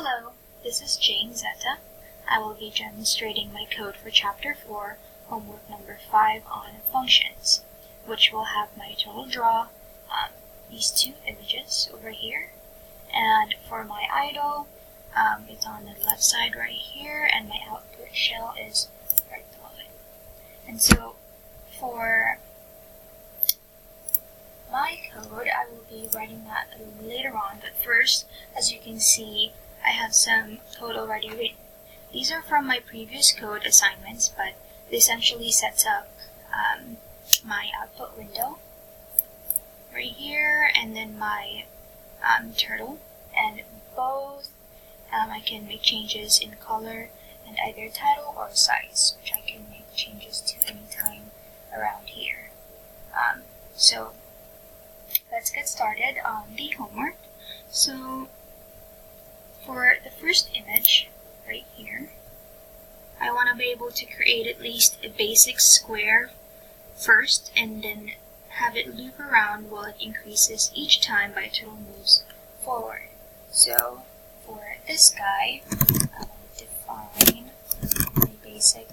Hello, this is Jane Zeta. I will be demonstrating my code for Chapter 4, homework number 5 on functions, which will have my total draw, these two images over here, and for my idle, it's on the left side right here, and my output shell is right below it. And so for my code, I will be writing that later on, but first, as you can see, I have some code already written. These are from my previous code assignments, but it essentially sets up my output window right here, and then my turtle, and both I can make changes in color and either title or size, which I can make changes to anytime around here. So let's get started on the homework. So for the first image right here, I want to be able to create at least a basic square first and then have it loop around while it increases each time my turtle moves forward. So for this guy, I will define a basic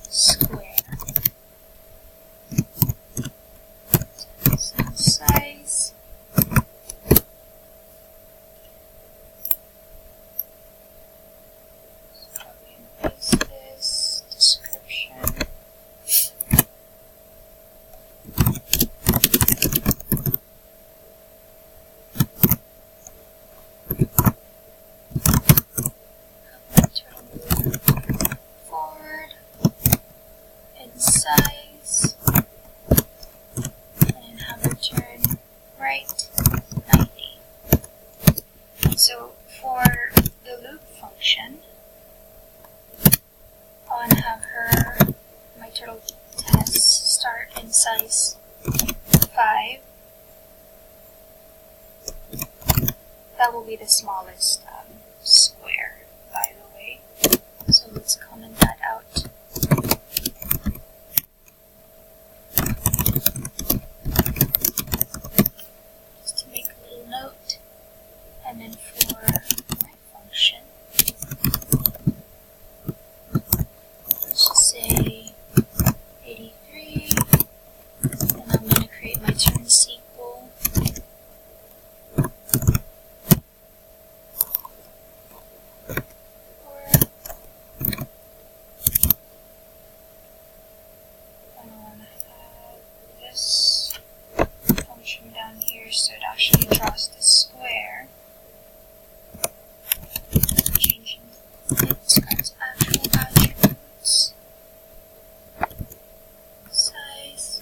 square. Some size. Copy and paste this description. Forward in size, and have it turn right 90. So for the loop function, I want to have my turtle test start in size 5. That will be the smallest square, by the way. So let's comment that out. Just to make a little note. And then for my function, let's just say 83. And I'm going to create my turn sequel. Down here, so it actually draws the square, changing its actual attributes, size,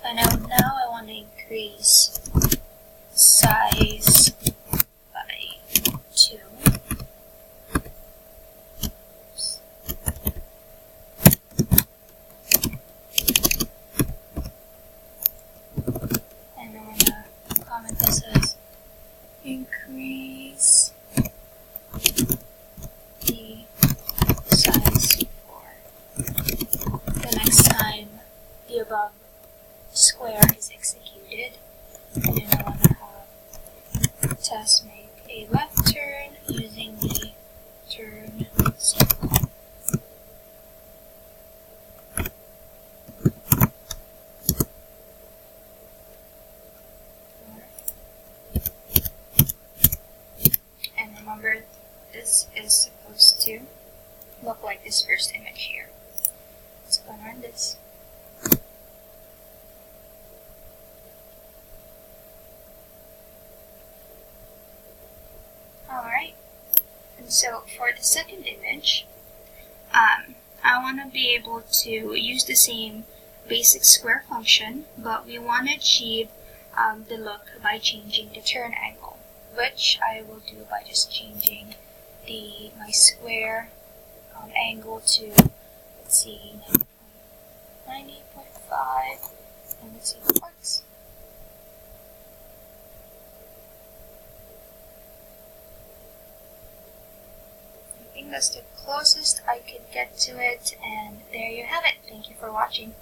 and now I want to increase size by 2. Comment this as increase the size for the next time the above square is executed. And then I want to have test make a left turn using the turn sequel. Remember, this is supposed to look like this first image here. Let's go and run this. Alright, and so for the second image, I want to be able to use the same basic square function, but we want to achieve the look by changing the turn angle, which I will do by just changing my square angle to, let's see, 90.5, and let's see if it works. I think that's the closest I could get to it, and there you have it. Thank you for watching.